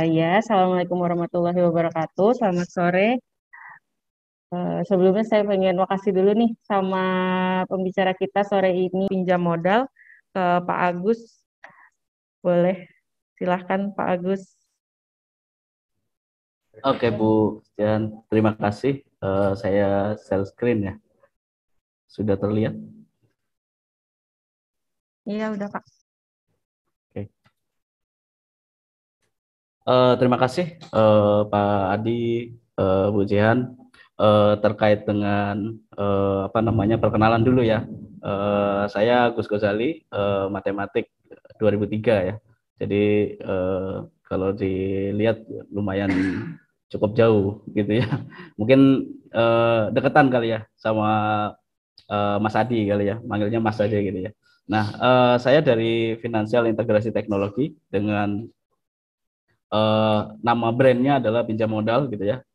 Ya, Assalamualaikum warahmatullahi wabarakatuh. Selamat sore. Sebelumnya saya pengen makasih dulu nih sama pembicara kita sore ini pinjam modal ke Pak Agus. Boleh, silahkan Pak Agus. Oke Bu, dan terima kasih. Saya share screen ya, sudah terlihat. Iya, udah Pak. Oke. Terima kasih Pak Adi, Bu Jihan, terkait dengan apa namanya perkenalan dulu ya. Saya Gus Gozali, matematik 2003 ya. Jadi kalau dilihat lumayan cukup jauh gitu ya. Mungkin deketan kali ya sama Mas Adi kali ya, manggilnya Mas aja gitu ya. Nah, saya dari Financial Integrasi Teknologi dengan nama brandnya adalah pinjam modal gitu ya.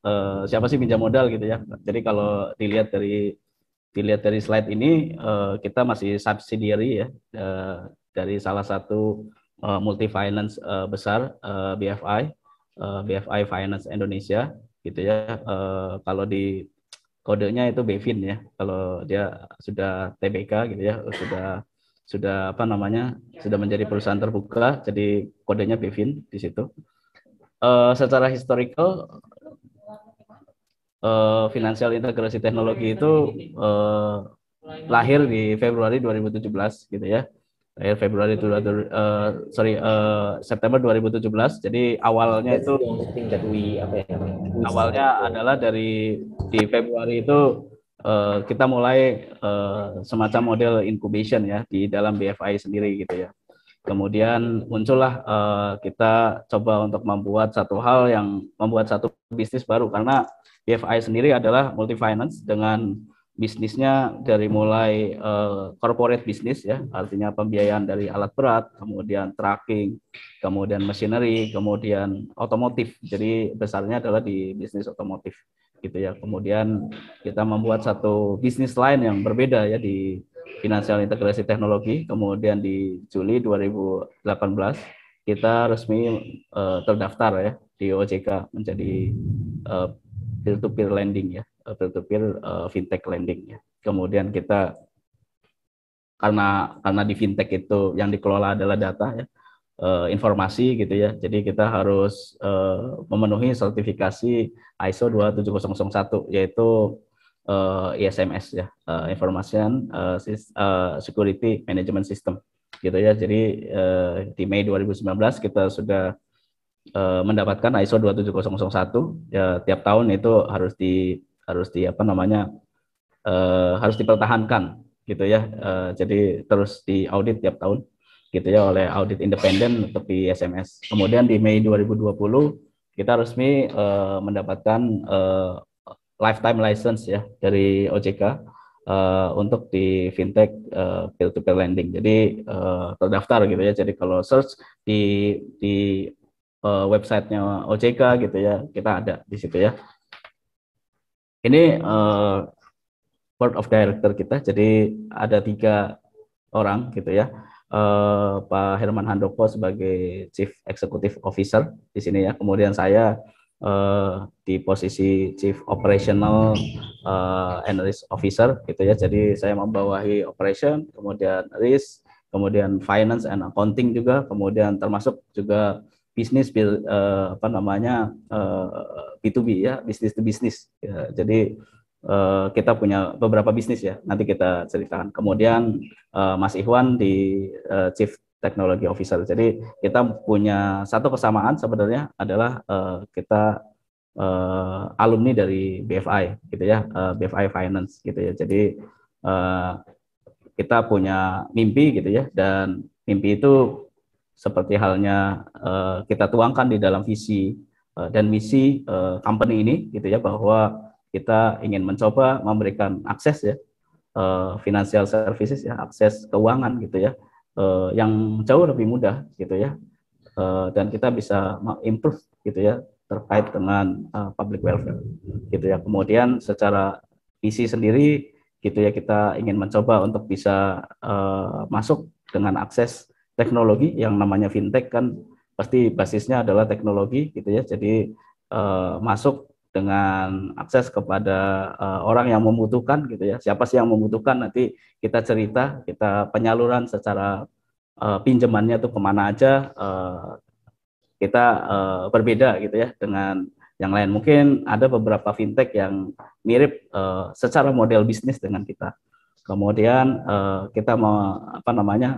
Siapa sih pinjam modal gitu ya? Jadi kalau dilihat dari slide ini, kita masih subsidiary ya dari salah satu multi finance besar, BFI, BFI Finance Indonesia gitu ya. Kalau di kodenya itu Bevin ya. Kalau dia sudah TBK gitu ya, sudah apa namanya, sudah menjadi perusahaan terbuka, jadi kodenya Bevin di situ. Secara historical, Financial Integrasi Teknologi itu eh, lahir di Februari 2017 gitu ya. Lahir Februari itu September 2017. Jadi awalnya That's itu the only thing that we awalnya started with. adalah di Februari itu kita mulai semacam model incubation ya di dalam BFI sendiri gitu ya. Kemudian muncullah kita coba untuk membuat satu bisnis baru, karena BFI sendiri adalah multi finance dengan bisnisnya dari mulai corporate bisnis ya, artinya pembiayaan dari alat berat, kemudian tracking, kemudian machinery, kemudian otomotif. Jadi besarnya adalah di bisnis otomotif gitu ya. Kemudian kita membuat satu bisnis lain yang berbeda ya di Financial Integrasi Teknologi. Kemudian di Juli 2018 kita resmi terdaftar ya di OJK menjadi peer-to-peer lending ya, peer-to-peer fintech lending ya. Kemudian kita karena di fintech itu yang dikelola adalah data ya, informasi gitu ya. Jadi kita harus memenuhi sertifikasi ISO 27001, yaitu ISMS ya, Information Security Management System gitu ya. Jadi di Mei 2019 kita sudah mendapatkan ISO 27001 ya. Tiap tahun itu harus di apa namanya, harus dipertahankan gitu ya. Jadi terus diaudit tiap tahun gitu ya oleh audit independen untuk di SMS. Kemudian di Mei 2020 kita resmi mendapatkan lifetime license ya dari OJK untuk di fintech peer-to-peer lending. Jadi terdaftar gitu ya. Jadi kalau search di websitenya OJK gitu ya, kita ada di situ ya. Ini board of director kita. Jadi ada 3 orang gitu ya. Pak Herman Handoko sebagai Chief Executive Officer di sini ya. Kemudian saya di posisi Chief Operational and Risk Officer gitu ya. Jadi saya membawahi operation, kemudian risk, kemudian finance and accounting juga, kemudian termasuk juga bisnis apa namanya, B2B ya, business to business ya. Jadi kita punya beberapa bisnis ya, nanti kita ceritakan. Kemudian Mas Ikhwan di Chief Technology Officer. Jadi kita punya satu kesamaan sebenarnya adalah kita alumni dari BFI gitu ya, BFI Finance gitu ya. Jadi kita punya mimpi gitu ya, dan mimpi itu seperti halnya kita tuangkan di dalam visi dan misi company ini gitu ya, bahwa kita ingin mencoba memberikan akses ya, financial services ya, akses keuangan gitu ya, yang jauh lebih mudah gitu ya, dan kita bisa improve gitu ya terkait dengan public welfare gitu ya. Kemudian secara visi sendiri gitu ya, kita ingin mencoba untuk bisa masuk dengan akses teknologi yang namanya fintech kan, pasti basisnya adalah teknologi gitu ya. Jadi masuk dengan akses kepada orang yang membutuhkan gitu ya. Siapa sih yang membutuhkan, nanti kita cerita, kita penyaluran secara pinjamannya tuh kemana aja, kita berbeda gitu ya dengan yang lain. Mungkin ada beberapa fintech yang mirip secara model bisnis dengan kita. Kemudian kita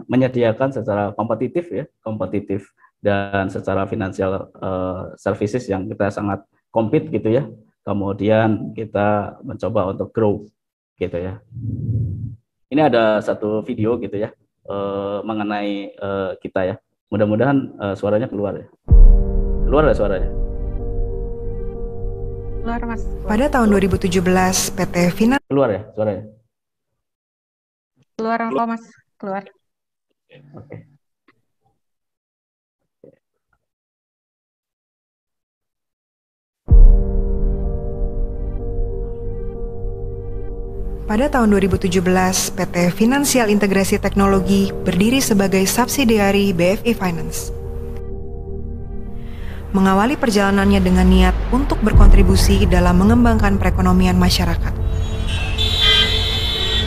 menyediakan secara kompetitif ya, kompetitif dan secara financial services yang kita sangat compete gitu ya. Kemudian kita mencoba untuk grow gitu ya. Ini ada satu video gitu ya mengenai kita ya. Mudah-mudahan suaranya keluar ya. Keluar ya suaranya? Keluar, Mas. Pada tahun 2017, PT Finan Keluar ya suaranya? Keluar kok, Mas. Keluar. Oke. Pada tahun 2017, PT Finansial Integrasi Teknologi berdiri sebagai subsidiari BFI Finance. Mengawali perjalanannya dengan niat untuk berkontribusi dalam mengembangkan perekonomian masyarakat.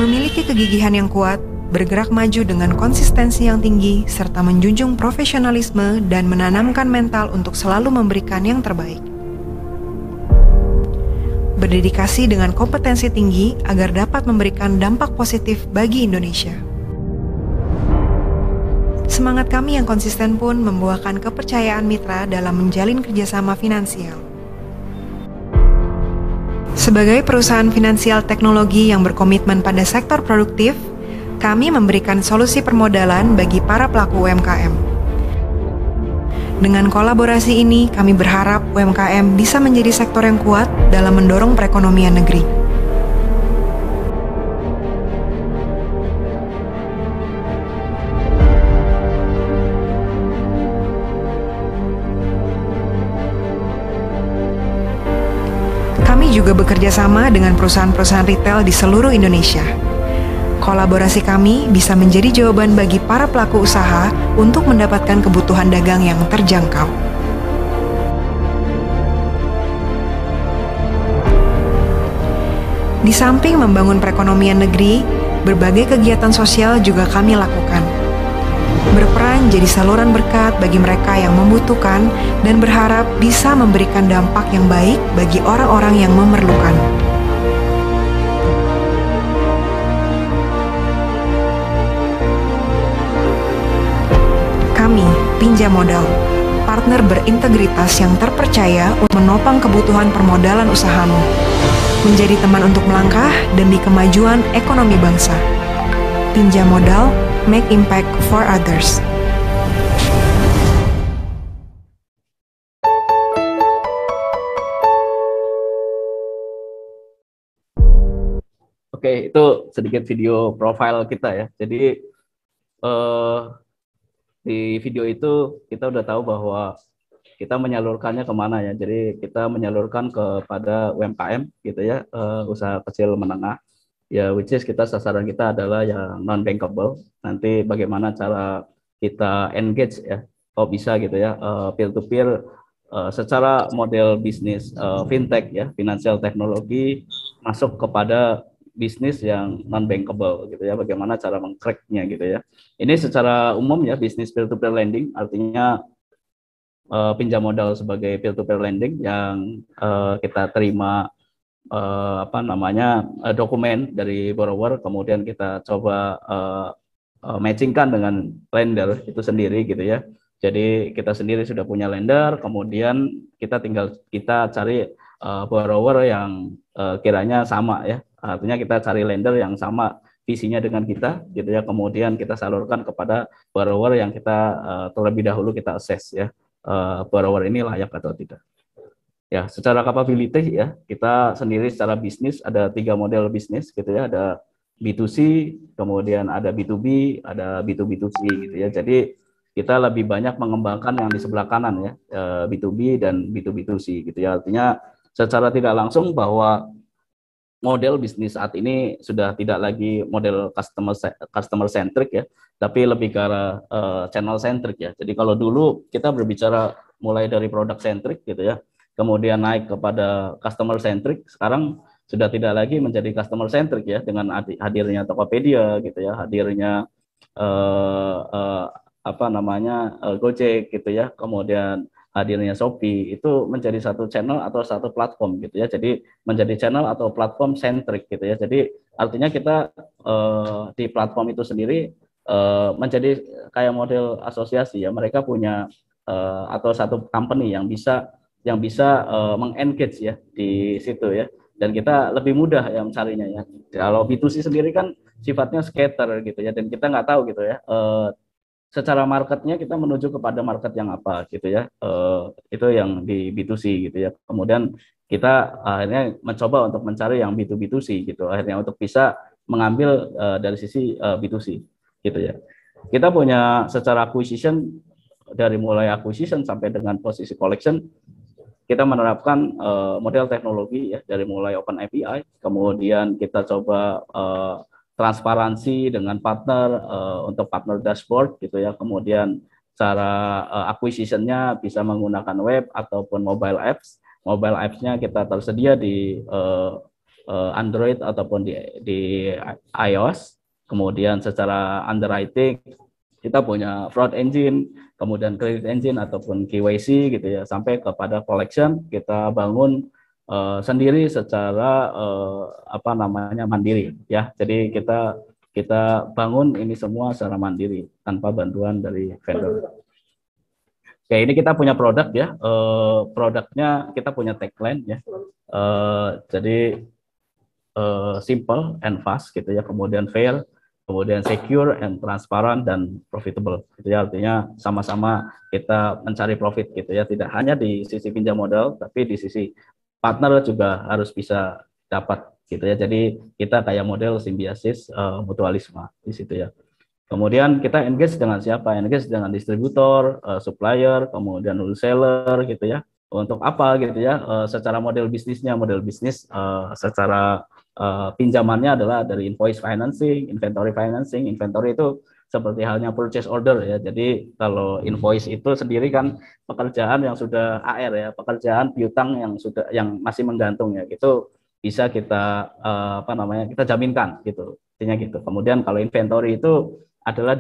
Memiliki kegigihan yang kuat, bergerak maju dengan konsistensi yang tinggi, serta menjunjung profesionalisme dan menanamkan mental untuk selalu memberikan yang terbaik. Berdedikasi dengan kompetensi tinggi agar dapat memberikan dampak positif bagi Indonesia. Semangat kami yang konsisten pun membuahkan kepercayaan mitra dalam menjalin kerjasama finansial. Sebagai perusahaan finansial teknologi yang berkomitmen pada sektor produktif, kami memberikan solusi permodalan bagi para pelaku UMKM. Dengan kolaborasi ini, kami berharap UMKM bisa menjadi sektor yang kuat dalam mendorong perekonomian negeri. Kami juga bekerja sama dengan perusahaan-perusahaan retail di seluruh Indonesia. Kolaborasi kami bisa menjadi jawaban bagi para pelaku usaha untuk mendapatkan kebutuhan dagang yang terjangkau. Di samping membangun perekonomian negeri, berbagai kegiatan sosial juga kami lakukan. Berperan jadi saluran berkat bagi mereka yang membutuhkan dan berharap bisa memberikan dampak yang baik bagi orang-orang yang memerlukan. Kami, Pinjam Modal, partner berintegritas yang terpercaya untuk menopang kebutuhan permodalan usahamu, menjadi teman untuk melangkah demi kemajuan ekonomi bangsa. Pinjam Modal, make impact for others. Oke, itu sedikit video profile kita ya. Jadi di video itu kita udah tahu bahwa kita menyalurkannya kemana ya. Jadi kita menyalurkan kepada UMKM gitu ya, usaha kecil menengah. Ya, which is kita sasaran kita adalah yang non bankable. Nanti bagaimana cara kita engage ya, kok bisa gitu ya, peer to peer secara model bisnis fintech ya, financial teknologi masuk kepada bisnis yang non bankable gitu ya, bagaimana cara mengcracknya gitu ya. Ini secara umum ya, bisnis peer to peer lending artinya pinjam modal sebagai peer to peer lending yang kita terima dokumen dari borrower, kemudian kita coba matchingkan dengan lender itu sendiri gitu ya. Jadi kita sendiri sudah punya lender, kemudian kita cari borrower yang kiranya sama ya. Artinya kita cari lender yang sama visinya dengan kita gitu ya, kemudian kita salurkan kepada borrower yang kita terlebih dahulu kita assess ya, borrower ini layak atau tidak. Ya, secara capability ya, kita sendiri secara bisnis ada 3 model bisnis gitu ya, ada B2C, kemudian ada B2B, ada B2B2C gitu ya. Jadi kita lebih banyak mengembangkan yang di sebelah kanan ya, B2B dan B2B2C gitu ya. Artinya secara tidak langsung bahwa model bisnis saat ini sudah tidak lagi model customer centric ya, tapi lebih ke arah channel centric ya. Jadi kalau dulu kita berbicara mulai dari product centric gitu ya, kemudian naik kepada customer centric, sekarang sudah tidak lagi menjadi customer centric ya, dengan hadirnya Tokopedia gitu ya, hadirnya Gojek gitu ya, kemudian hadirnya Shopee, itu menjadi satu channel atau satu platform gitu ya. Jadi menjadi channel atau platform centric gitu ya. Jadi artinya kita di platform itu sendiri menjadi kayak model asosiasi ya. Mereka punya atau satu company yang bisa mengengage ya di situ ya. Dan kita lebih mudah ya mencarinya ya. Kalau B2C sendiri kan sifatnya scatter gitu ya, dan kita nggak tahu gitu ya. Secara marketnya kita menuju kepada market yang apa gitu ya, itu yang di B2C gitu ya. Kemudian kita akhirnya mencoba untuk mencari yang B2B2C gitu, akhirnya untuk bisa mengambil dari sisi B2C gitu ya. Kita punya secara acquisition, dari mulai acquisition sampai dengan posisi collection, kita menerapkan model teknologi ya, dari mulai Open API, kemudian kita coba transparansi dengan partner untuk partner dashboard gitu ya, kemudian cara acquisition-nya bisa menggunakan web ataupun mobile apps. Mobile apps-nya kita tersedia di Android ataupun di iOS. Kemudian secara underwriting kita punya fraud engine, kemudian credit engine ataupun KYC gitu ya, sampai kepada collection kita bangun sendiri secara mandiri ya. Jadi kita bangun ini semua secara mandiri tanpa bantuan dari vendor. Oke, ini kita punya produk ya. Produknya kita punya tagline ya. Jadi simple and fast gitu ya, kemudian fair, kemudian secure and transparent dan profitable. Itu ya, artinya sama-sama kita mencari profit gitu ya, tidak hanya di sisi pinjam modal tapi di sisi partner juga harus bisa dapat gitu ya. Jadi kita kayak model simbiosis mutualisme di situ ya. Kemudian kita engage dengan siapa? Engage dengan distributor, supplier, kemudian wholesaler gitu ya. Untuk apa gitu ya? Secara model bisnisnya, secara pinjamannya adalah dari invoice financing, inventory financing. Inventory itu seperti halnya purchase order ya. Jadi kalau invoice itu sendiri kan pekerjaan yang sudah AR ya, pekerjaan piutang yang masih menggantung ya. Itu bisa kita kita jaminkan gitu. Intinya gitu. Kemudian kalau inventory itu adalah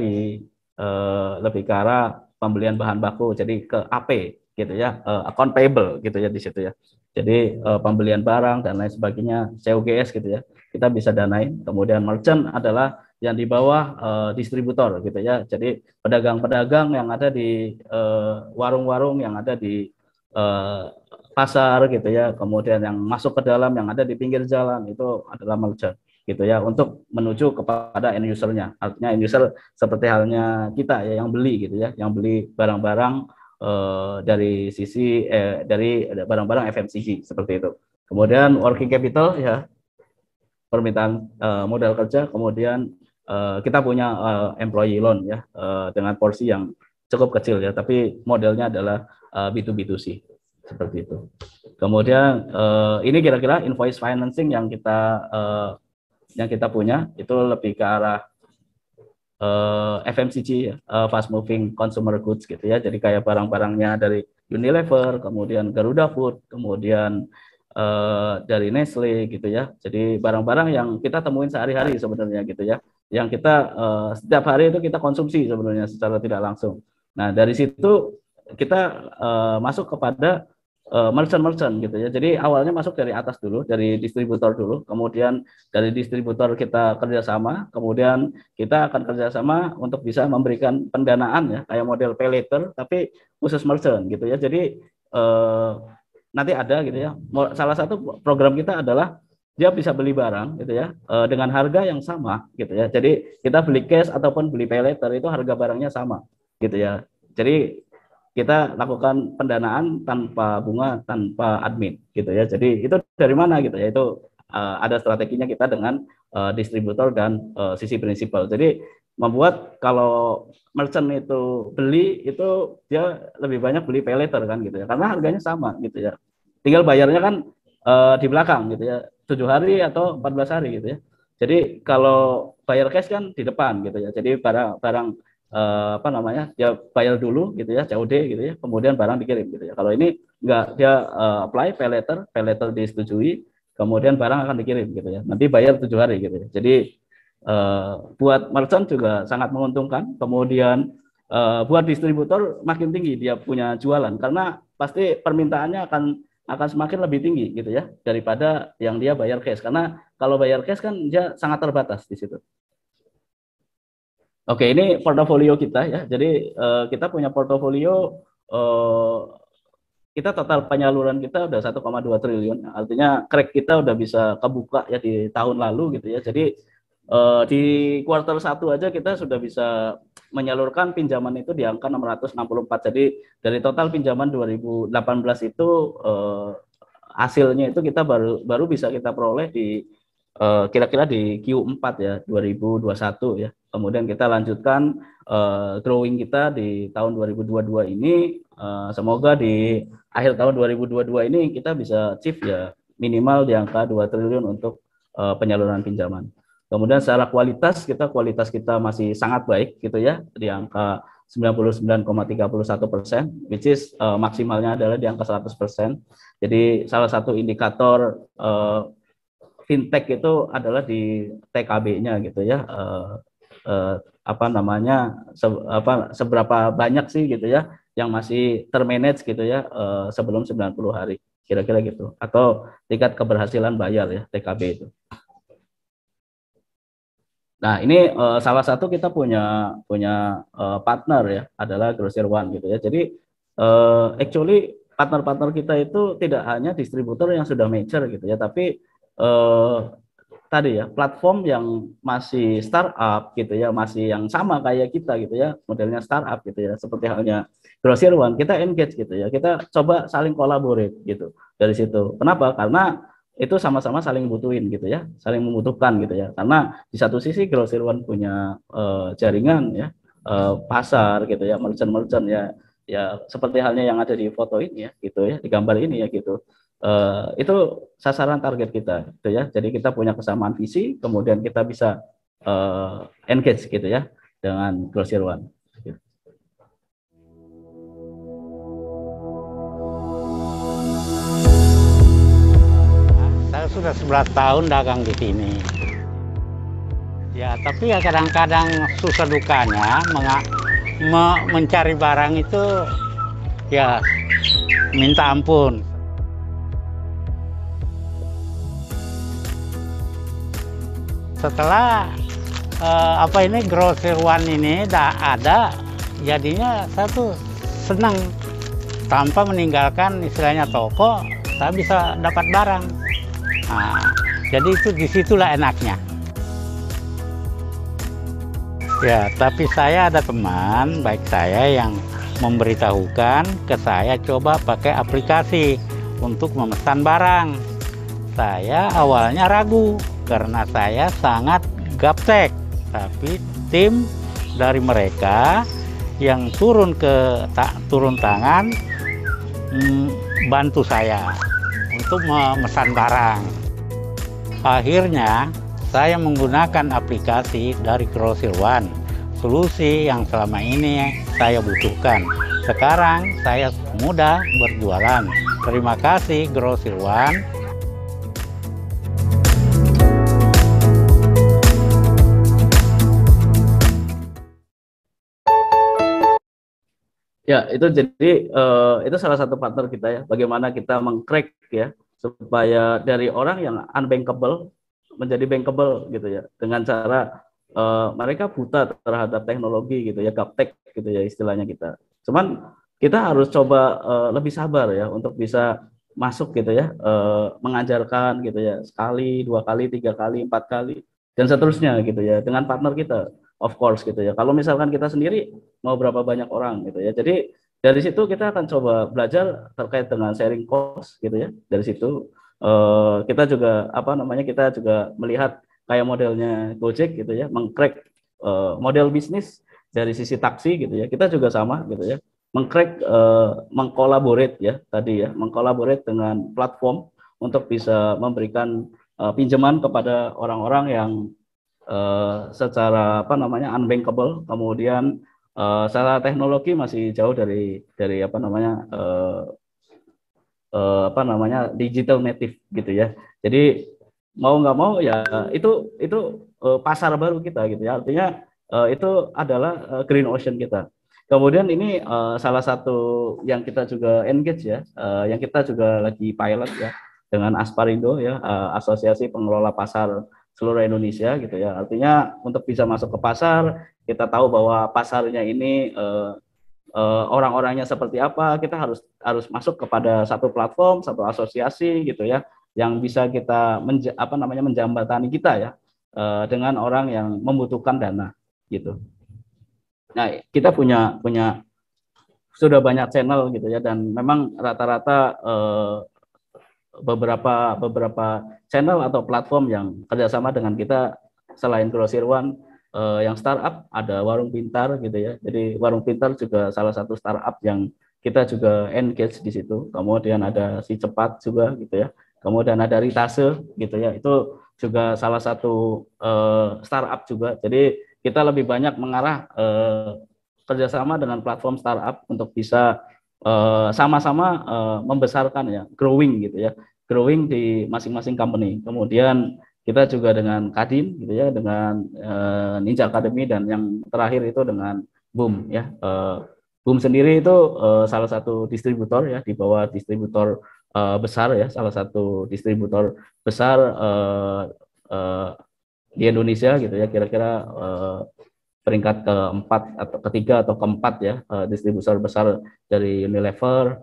lebih ke arah pembelian bahan baku, jadi ke AP gitu ya, account payable gitu ya di situ ya. Jadi pembelian barang dan lain sebagainya, COGS gitu ya, kita bisa danain. Kemudian merchant adalah yang di bawah distributor gitu ya. Jadi pedagang-pedagang yang ada di warung-warung yang ada di pasar gitu ya. Kemudian yang masuk ke dalam yang ada di pinggir jalan itu adalah merchant gitu ya, untuk menuju kepada end usernya. Artinya end user seperti halnya kita ya, yang beli gitu ya, yang beli barang-barang dari sisi dari barang-barang FMCG seperti itu. Kemudian working capital ya, permintaan modal kerja. Kemudian kita punya employee loan ya, dengan porsi yang cukup kecil ya, tapi modelnya adalah B2B2C seperti itu. Kemudian ini kira-kira invoice financing yang kita punya itu lebih ke arah FMCG ya, fast moving consumer goods gitu ya. Jadi kayak barang-barangnya dari Unilever, kemudian Garuda Food, kemudian dari Nestle gitu ya. Jadi barang-barang yang kita temuin sehari-hari sebenarnya gitu ya, yang kita setiap hari itu kita konsumsi sebenarnya secara tidak langsung. Nah dari situ kita masuk kepada merchant gitu ya. Jadi awalnya masuk dari atas dulu, dari distributor dulu, kemudian dari distributor kita kerjasama, kemudian kita akan kerjasama untuk bisa memberikan pendanaan ya, kayak model pay later tapi khusus merchant gitu ya. Jadi nanti ada gitu ya, salah satu program kita adalah dia bisa beli barang gitu ya, dengan harga yang sama gitu ya. Jadi kita beli cash ataupun beli pay later itu harga barangnya sama gitu ya. Jadi kita lakukan pendanaan tanpa bunga, tanpa admin gitu ya. Jadi itu dari mana gitu ya, itu ada strateginya kita dengan distributor dan sisi prinsipal. Jadi membuat kalau merchant itu beli, itu dia lebih banyak beli pay later kan gitu ya, karena harganya sama gitu ya. Tinggal bayarnya kan di belakang gitu ya. hari atau 14 hari gitu ya. Jadi kalau bayar cash kan di depan gitu ya. Jadi barang apa namanya, dia bayar dulu gitu ya, COD gitu ya, kemudian barang dikirim gitu ya. Kalau ini enggak, dia apply pay letter disetujui, kemudian barang akan dikirim gitu ya. Nanti bayar 7 hari gitu ya. Jadi buat merchant juga sangat menguntungkan. Kemudian buat distributor makin tinggi dia punya jualan, karena pasti permintaannya akan semakin lebih tinggi gitu ya daripada yang dia bayar cash, karena kalau bayar cash kan dia sangat terbatas di situ. Oke, ini portofolio kita ya. Jadi kita punya portofolio, kita total penyaluran kita udah 1,2 triliun. Artinya crack kita udah bisa kebuka ya di tahun lalu gitu ya. Jadi di kuartal 1 aja kita sudah bisa menyalurkan pinjaman itu di angka 664. Jadi dari total pinjaman 2018 itu hasilnya itu kita baru bisa kita peroleh di kira-kira di Q4 ya 2021 ya. Kemudian kita lanjutkan drawing kita di tahun 2022 ini, semoga di akhir tahun 2022 ini kita bisa achieve ya minimal di angka 2 triliun untuk penyaluran pinjaman. Kemudian secara kualitas kita masih sangat baik gitu ya, di angka 99,31%, which is maksimalnya adalah di angka 100%. Jadi salah satu indikator fintech itu adalah di TKB-nya gitu ya, apa namanya, seberapa banyak sih gitu ya yang masih termanage gitu ya sebelum 90 hari, kira-kira gitu, atau tingkat keberhasilan bayar ya TKB itu. Nah, ini salah satu kita punya partner ya, adalah Grocer One gitu ya. Jadi actually partner-partner kita itu tidak hanya distributor yang sudah mature gitu ya, tapi tadi ya platform yang masih startup gitu ya, masih yang sama kayak kita gitu ya, modelnya startup gitu ya, seperti halnya Grocer One, kita engage gitu ya, kita coba saling collaborate gitu dari situ. Kenapa? Karena itu sama-sama saling butuhin gitu ya, saling membutuhkan gitu ya. Karena di satu sisi Grocer One punya jaringan ya, pasar gitu ya, merchant-merchant ya seperti halnya yang ada di foto ini ya gitu ya, di gambar ini ya gitu. Itu sasaran target kita gitu ya. Jadi kita punya kesamaan visi, kemudian kita bisa engage gitu ya dengan Grocer One. Saya sudah 11 tahun dagang di sini. Ya, tapi ya kadang-kadang susah dukanya mencari barang itu ya minta ampun. Setelah Grocer One ini ada, jadinya saya tuh senang, tanpa meninggalkan istilahnya toko, saya bisa dapat barang. Nah, jadi itu disitulah enaknya. Ya, tapi saya ada teman baik saya yang memberitahukan ke saya coba pakai aplikasi untuk memesan barang. Saya awalnya ragu karena saya sangat gaptek, tapi tim dari mereka yang turun tangan bantu saya untuk memesan barang. Akhirnya saya menggunakan aplikasi dari Grocer One, solusi yang selama ini saya butuhkan. Sekarang saya mudah berjualan. Terima kasih Grocer One. Ya, itu jadi itu salah satu partner kita ya. Bagaimana kita mengcrack ya supaya dari orang yang unbankable menjadi bankable gitu ya, dengan cara mereka buta terhadap teknologi gitu ya, gaptek gitu ya istilahnya kita. Cuman kita harus coba lebih sabar ya untuk bisa masuk gitu ya, mengajarkan gitu ya, sekali, 2 kali, 3 kali, 4 kali dan seterusnya gitu ya, dengan partner kita of course gitu ya. Kalau misalkan kita sendiri mau berapa banyak orang gitu ya. Jadi dari situ kita akan coba belajar terkait dengan sharing cost gitu ya. Dari situ kita juga kita juga melihat kayak modelnya Gojek gitu ya, mengcrack model bisnis dari sisi taksi gitu ya. Kita juga sama gitu ya, mengcrack mengkolaborate ya tadi ya, mengkolaborate dengan platform untuk bisa memberikan pinjaman kepada orang-orang yang secara unbankable, kemudian secara teknologi masih jauh dari digital native gitu ya. Jadi mau nggak mau ya itu pasar baru kita gitu ya. Artinya itu adalah green ocean kita. Kemudian ini salah satu yang kita juga engage ya, yang kita juga lagi pilot ya dengan Asparindo ya, Asosiasi Pengelola Pasar seluruh Indonesia gitu ya. Artinya untuk bisa masuk ke pasar, kita tahu bahwa pasarnya ini orang-orangnya seperti apa, kita harus masuk kepada satu platform, satu asosiasi gitu ya, yang bisa kita menjembatani kita ya dengan orang yang membutuhkan dana gitu. Nah, kita punya sudah banyak channel gitu ya, dan memang rata-rata beberapa channel atau platform yang kerjasama dengan kita selain Grosir One, yang startup ada Warung Pintar gitu ya. Jadi Warung Pintar juga salah satu startup yang kita juga engage di situ. Kemudian ada Si Cepat juga gitu ya. Kemudian ada Ritase gitu ya. Itu juga salah satu startup juga. Jadi kita lebih banyak mengarah kerjasama dengan platform startup untuk bisa sama-sama membesarkan ya, growing gitu ya, growing di masing-masing company. Kemudian kita juga dengan Kadin gitu ya, dengan Ninja Academy, dan yang terakhir itu dengan Boom ya. Boom sendiri itu salah satu distributor ya, di bawah distributor besar ya, salah satu distributor besar di Indonesia gitu ya, kira-kira peringkat keempat atau ketiga atau keempat ya, distributor besar dari Unilever.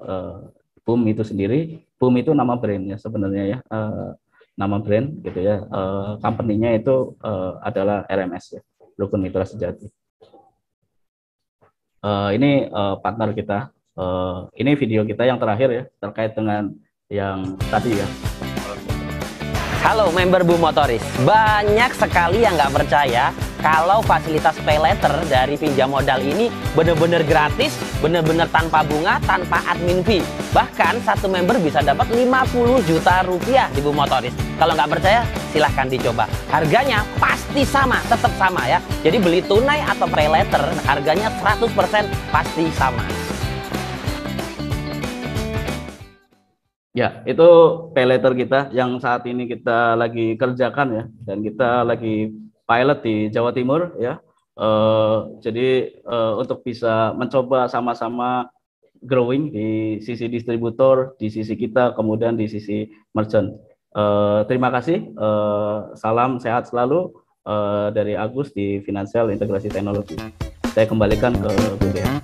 Boom itu sendiri, Boom itu nama brand ya sebenarnya ya, nama brand gitu ya. Company-nya itu adalah RMS ya, Rukun Mitra Sejati. Ini partner kita. Ini video kita yang terakhir ya, terkait dengan yang tadi ya. Halo member Boom Motoris, banyak sekali yang nggak percaya kalau fasilitas pay letter dari pinjam modal ini benar-benar gratis, benar-benar tanpa bunga, tanpa admin fee. Bahkan satu member bisa dapat 50 juta rupiah di Boom Motoris. Kalau nggak percaya, silahkan dicoba. Harganya pasti sama, tetap sama ya. Jadi beli tunai atau pay letter, harganya 100% pasti sama. Ya, itu pay letter kita yang saat ini kita lagi kerjakan ya, dan kita lagi pilot di Jawa Timur ya. Jadi untuk bisa mencoba sama-sama growing di sisi distributor, di sisi kita, kemudian di sisi merchant. Terima kasih, salam sehat selalu dari Agus di Financial Integrasi Teknologi. Saya kembalikan ke BBM.